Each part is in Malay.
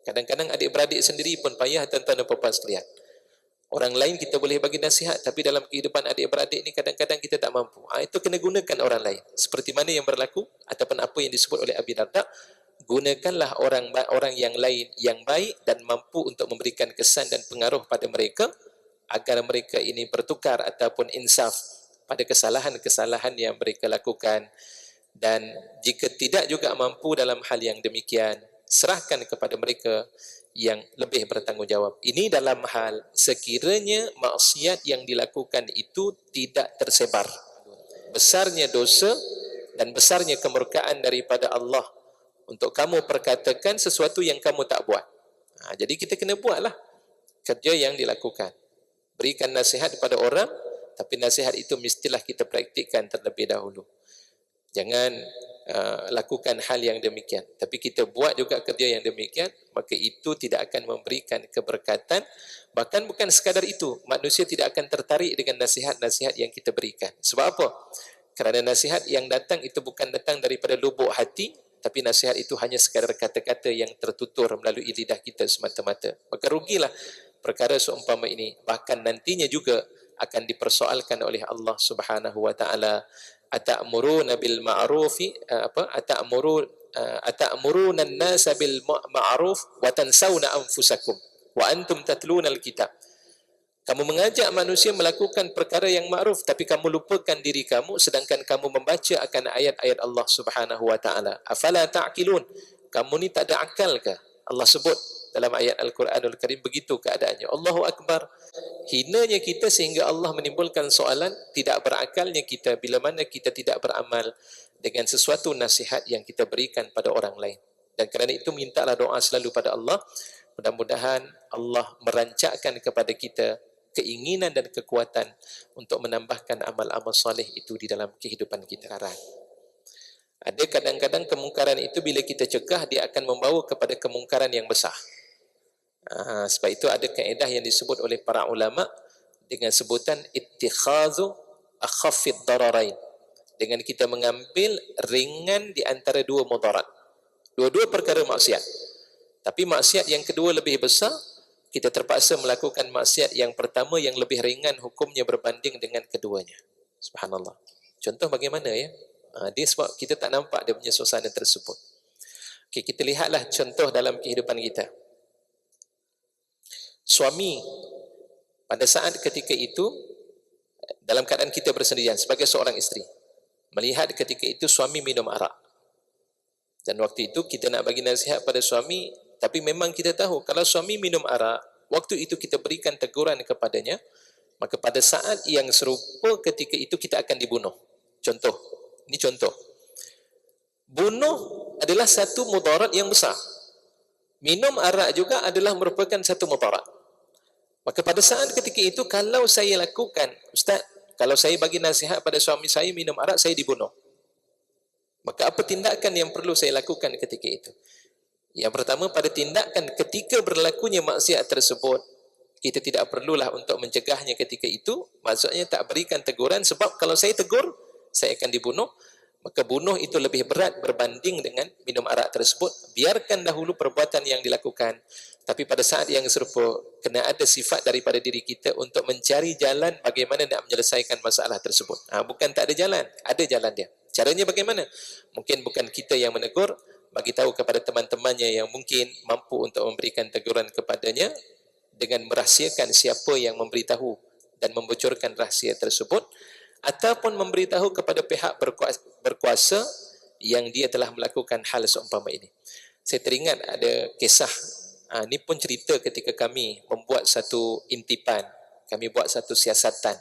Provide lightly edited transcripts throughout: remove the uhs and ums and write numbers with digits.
Kadang-kadang adik-beradik sendiri pun payah, tuan-tuan dan puan-puan sekalian. Orang lain kita boleh bagi nasihat, tapi dalam kehidupan adik-beradik ni kadang-kadang kita tak mampu. Itu kena gunakan orang lain. Seperti mana yang berlaku ataupun apa yang disebut oleh Abi Darda, gunakanlah orang yang lain yang baik dan mampu untuk memberikan kesan dan pengaruh pada mereka agar mereka ini bertukar ataupun insaf pada kesalahan-kesalahan yang mereka lakukan. Dan jika tidak juga mampu dalam hal yang demikian, serahkan kepada mereka yang lebih bertanggungjawab. Ini dalam hal sekiranya maksiat yang dilakukan itu tidak tersebar. Besarnya dosa dan besarnya kemurkaan daripada Allah untuk kamu perkatakan sesuatu yang kamu tak buat. Jadi kita kena buatlah kerja yang dilakukan. Berikan nasihat kepada orang, tapi nasihat itu mestilah kita praktikkan terlebih dahulu. Jangan lakukan hal yang demikian. Tapi kita buat juga kerja yang demikian, maka itu tidak akan memberikan keberkatan. Bahkan bukan sekadar itu, manusia tidak akan tertarik dengan nasihat-nasihat yang kita berikan. Sebab apa? Kerana nasihat yang datang itu bukan datang daripada lubuk hati, tapi nasihat itu hanya sekadar kata-kata yang tertutur melalui lidah kita semata-mata. Maka rugilah perkara seumpama ini. Bahkan nantinya juga akan dipersoalkan oleh Allah Subhanahu wa taala. Ata'muruna bil ma'rufi ata'muruna an-nasa bil ma'ruf wa tansawna anfusakum wa antum tatluna al-kitab. Kamu mengajak manusia melakukan perkara yang ma'ruf, tapi kamu lupakan diri kamu sedangkan kamu membaca akan ayat-ayat Allah Subhanahu wa taala. Afala ta'qilun? Kamu ni tak ada akal ke? Allah sebut dalam ayat Al-Quranul Karim begitu keadaannya. Allahu Akbar. Hinanya kita sehingga Allah menimbulkan soalan, tidak berakalnya kita bila mana kita tidak beramal dengan sesuatu nasihat yang kita berikan pada orang lain. Dan kerana itu mintalah doa selalu pada Allah. Mudah-mudahan Allah merancakkan kepada kita keinginan dan kekuatan untuk menambahkan amal-amal soleh itu di dalam kehidupan kita. Ada kadang-kadang kemungkaran itu bila kita cegah, dia akan membawa kepada kemungkaran yang besar. Sebab itu ada kaedah yang disebut oleh para ulama dengan sebutan ittikhazu akhaffid dararain, dengan kita mengambil ringan di antara dua mudarat. Dua-dua perkara maksiat, tapi maksiat yang kedua lebih besar, kita terpaksa melakukan maksiat yang pertama yang lebih ringan hukumnya berbanding dengan keduanya. Subhanallah. Contoh bagaimana ya? Dia sebab kita tak nampak dia punya suasana tersebut. Okay, kita lihatlah contoh dalam kehidupan kita. Suami pada saat ketika itu dalam keadaan kita bersendirian sebagai seorang isteri, melihat ketika itu suami minum arak, dan waktu itu kita nak bagi nasihat pada suami, tapi memang kita tahu kalau suami minum arak, waktu itu kita berikan teguran kepadanya, maka pada saat yang serupa ketika itu kita akan dibunuh. Contoh, ini contoh. Bunuh adalah satu mudarat yang besar. Minum arak juga adalah merupakan satu mudarat. Maka pada saat ketika itu, kalau saya lakukan, Ustaz, kalau saya bagi nasihat pada suami saya minum arak, saya dibunuh. Maka apa tindakan yang perlu saya lakukan ketika itu? Yang pertama, pada tindakan ketika berlakunya maksiat tersebut, kita tidak perlulah untuk mencegahnya ketika itu, maksudnya tak berikan teguran, sebab kalau saya tegur, saya akan dibunuh. Maka bunuh itu lebih berat berbanding dengan minum arak tersebut. Biarkan dahulu perbuatan yang dilakukan, tapi pada saat yang serupa, kena ada sifat daripada diri kita untuk mencari jalan bagaimana nak menyelesaikan masalah tersebut. Bukan tak ada jalan, ada jalan dia. Caranya bagaimana? Mungkin bukan kita yang menegur, bagi tahu kepada teman-temannya yang mungkin mampu untuk memberikan teguran kepadanya, dengan merahsiakan siapa yang memberitahu dan membocorkan rahsia tersebut, ataupun memberitahu kepada pihak berkuasa yang dia telah melakukan hal seumpama ini. Saya teringat ada kisah, ini pun cerita ketika kami membuat satu intipan, kami buat satu siasatan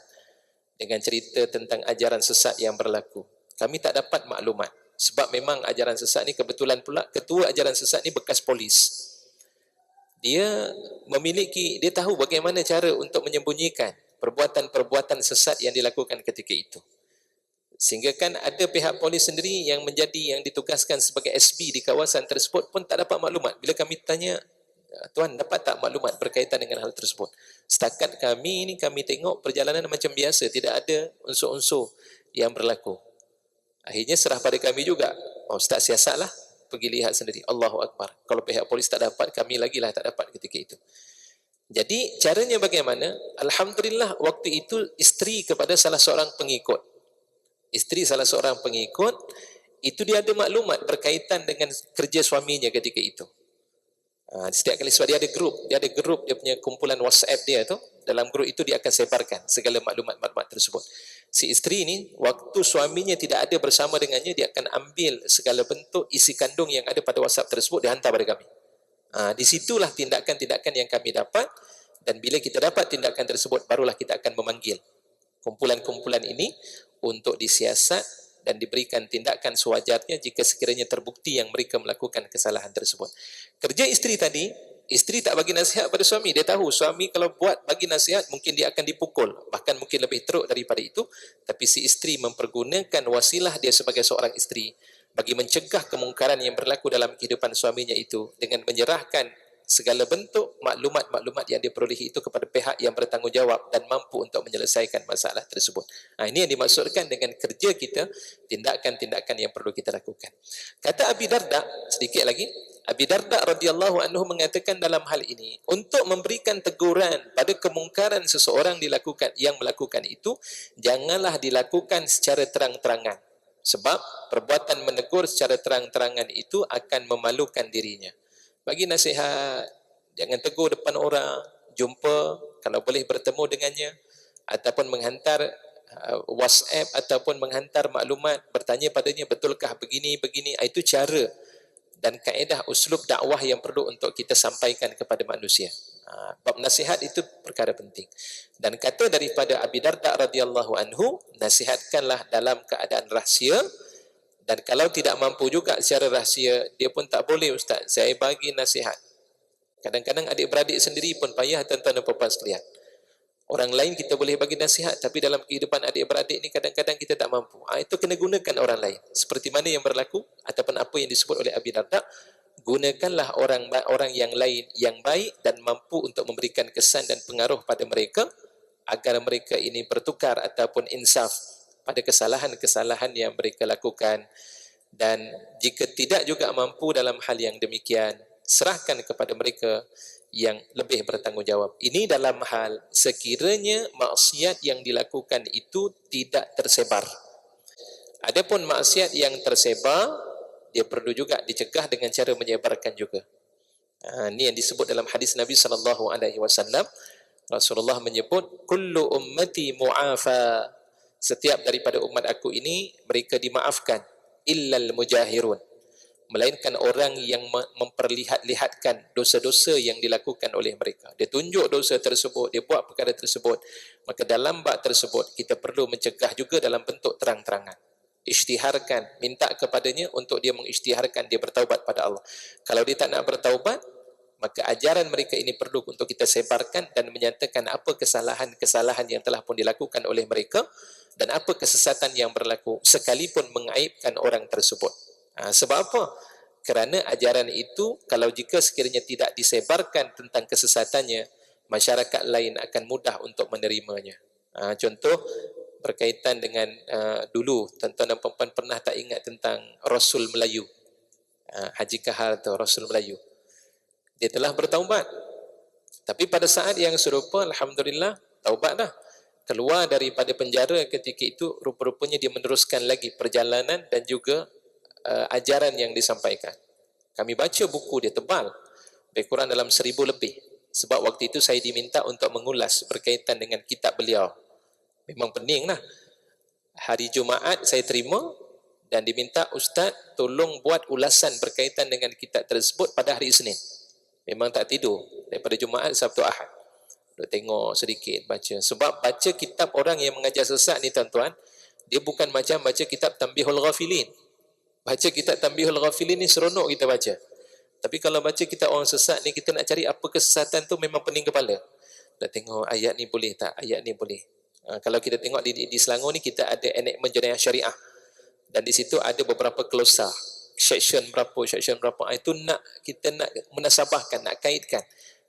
dengan cerita tentang ajaran sesat yang berlaku. Kami tak dapat maklumat, sebab memang ajaran sesat ni, kebetulan pula ketua ajaran sesat ni bekas polis. Dia tahu bagaimana cara untuk menyembunyikan perbuatan-perbuatan sesat yang dilakukan ketika itu. Sehingga kan ada pihak polis sendiri yang ditugaskan sebagai SB di kawasan tersebut pun tak dapat maklumat. Bila kami tanya, tuan dapat tak maklumat berkaitan dengan hal tersebut? Setakat kami tengok perjalanan macam biasa, tidak ada unsur-unsur yang berlaku. Akhirnya serah pada kami juga. Ustaz siasatlah. pergi lihat sendiri. Allahu Akbar. Kalau pihak polis tak dapat, kami lagi lah tak dapat ketika itu. Jadi caranya bagaimana? Alhamdulillah waktu itu isteri kepada salah seorang pengikut. Isteri salah seorang pengikut, itu dia ada maklumat berkaitan dengan kerja suaminya ketika itu. Setiap kali sebab dia ada grup, dia punya kumpulan WhatsApp dia tu. Dalam grup itu dia akan sebarkan segala maklumat-maklumat tersebut. Si isteri ni, waktu suaminya tidak ada bersama dengannya, dia akan ambil segala bentuk isi kandung yang ada pada WhatsApp tersebut, dia hantar pada kami. Di situlah tindakan-tindakan yang kami dapat, dan bila kita dapat tindakan tersebut, barulah kita akan memanggil kumpulan-kumpulan ini untuk disiasat dan diberikan tindakan sewajarnya jika sekiranya terbukti yang mereka melakukan kesalahan tersebut. Kerja isteri tadi, isteri tak bagi nasihat pada suami. Dia tahu suami kalau buat bagi nasihat, mungkin dia akan dipukul. Bahkan mungkin lebih teruk daripada itu. Tapi si isteri mempergunakan wasilah dia sebagai seorang isteri bagi mencegah kemungkaran yang berlaku dalam kehidupan suaminya itu dengan menyerahkan segala bentuk maklumat-maklumat yang diperolehi itu kepada pihak yang bertanggungjawab dan mampu untuk menyelesaikan masalah tersebut. Ini yang dimaksudkan dengan kerja kita, tindakan-tindakan yang perlu kita lakukan. Kata Abi Darda, sedikit lagi, Abi Darda radhiyallahu anhu mengatakan dalam hal ini, untuk memberikan teguran pada kemungkaran seseorang yang melakukan itu, janganlah dilakukan secara terang-terangan. Sebab perbuatan menegur secara terang-terangan itu akan memalukan dirinya. Bagi nasihat, jangan tegur depan orang, jumpa, kalau boleh bertemu dengannya, ataupun menghantar WhatsApp, ataupun menghantar maklumat, bertanya padanya, betulkah begini, itu cara dan kaedah uslub dakwah yang perlu untuk kita sampaikan kepada manusia. Bab nasihat itu perkara penting. Dan kata daripada Abi Darda radhiyallahu anhu, nasihatkanlah dalam keadaan rahsia, dan kalau tidak mampu juga secara rahsia, dia pun tak boleh, ustaz, saya bagi nasihat. Kadang-kadang adik-beradik sendiri pun payah, tuan-tuan dan puan-puan sekalian. Orang lain kita boleh bagi nasihat, tapi dalam kehidupan adik-beradik ni kadang-kadang kita tak mampu. Itu kena gunakan orang lain. Seperti mana yang berlaku ataupun apa yang disebut oleh Abi Darda, gunakanlah orang yang lain yang baik dan mampu untuk memberikan kesan dan pengaruh pada mereka agar mereka ini bertukar ataupun insaf pada kesalahan-kesalahan yang mereka lakukan. Dan jika tidak juga mampu dalam hal yang demikian, serahkan kepada mereka yang lebih bertanggungjawab. Ini dalam hal sekiranya maksiat yang dilakukan itu tidak tersebar. Adapun maksiat yang tersebar, dia perlu juga dicegah dengan cara menyebarkan juga. Ini yang disebut dalam hadis Nabi SAW. Rasulullah menyebut, kullu ummati mu'afa, setiap daripada umat aku ini mereka dimaafkan, illal mujahirun, melainkan orang yang memperlihat-lihatkan dosa-dosa yang dilakukan oleh mereka. Dia tunjuk dosa tersebut, dia buat perkara tersebut. Maka dalam bab tersebut kita perlu mencegah juga dalam bentuk terang-terangan. Isytiharkan, minta kepadanya untuk dia mengisytiharkan, dia bertaubat pada Allah. Kalau dia tak nak bertaubat, maka ajaran mereka ini perlu untuk kita sebarkan dan menyatakan apa kesalahan-kesalahan yang telah pun dilakukan oleh mereka dan apa kesesatan yang berlaku, sekalipun mengaibkan orang tersebut. Sebab apa? Kerana ajaran itu, kalau jika sekiranya tidak disebarkan tentang kesesatannya, masyarakat lain akan mudah untuk menerimanya. Contoh, berkaitan dengan dulu, tuan-tuan dan puan-puan pernah tak ingat tentang Rasul Melayu, Haji Kahar tu, Rasul Melayu. Dia telah bertaubat, tapi pada saat yang serupa, alhamdulillah, taubat dah, keluar daripada penjara ketika itu, rupa-rupanya dia meneruskan lagi perjalanan dan juga ajaran yang disampaikan. Kami baca buku dia, tebal, lebih kurang dalam 1000 lebih. Sebab waktu itu saya diminta untuk mengulas berkaitan dengan kitab beliau. Memang pening lah. Hari Jumaat saya terima dan diminta, ustaz tolong buat ulasan berkaitan dengan kitab tersebut pada hari Isnin. Memang tak tidur daripada Jumaat, Sabtu, Ahad. Duk tengok sedikit, baca. Sebab baca kitab orang yang mengajar sesat ni tuan-tuan, dia bukan macam baca kitab Tanbihul Ghafilin. Baca kitab Tanbihul Ghafilin ni seronok kita baca. Tapi kalau baca kitab orang sesat ni, kita nak cari apa kesesatan tu memang pening kepala. Dah tengok ayat ni boleh tak, ayat ni boleh. Kalau kita tengok di Selangor ni, kita ada enakmen jenayah syariah. Dan di situ ada beberapa klausa. Section berapa. Itu kita nak menasabahkan, nak kaitkan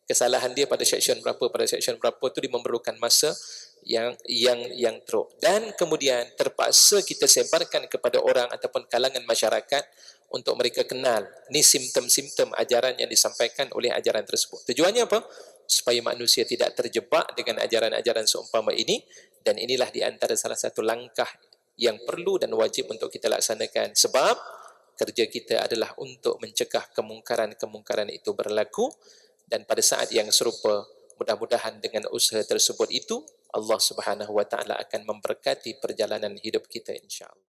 kesalahan dia pada section berapa tu dia memerlukan masa yang teruk. Dan kemudian terpaksa kita sebarkan kepada orang ataupun kalangan masyarakat untuk mereka kenal ni simptom-simptom ajaran yang disampaikan oleh ajaran tersebut. Tujuannya apa? Supaya manusia tidak terjebak dengan ajaran-ajaran seumpama ini, dan inilah di antara salah satu langkah yang perlu dan wajib untuk kita laksanakan, sebab kerja kita adalah untuk mencegah kemungkaran-kemungkaran itu berlaku. Dan pada saat yang serupa, mudah-mudahan dengan usaha tersebut itu Allah Subhanahu wa taala akan memberkati perjalanan hidup kita, insya-Allah.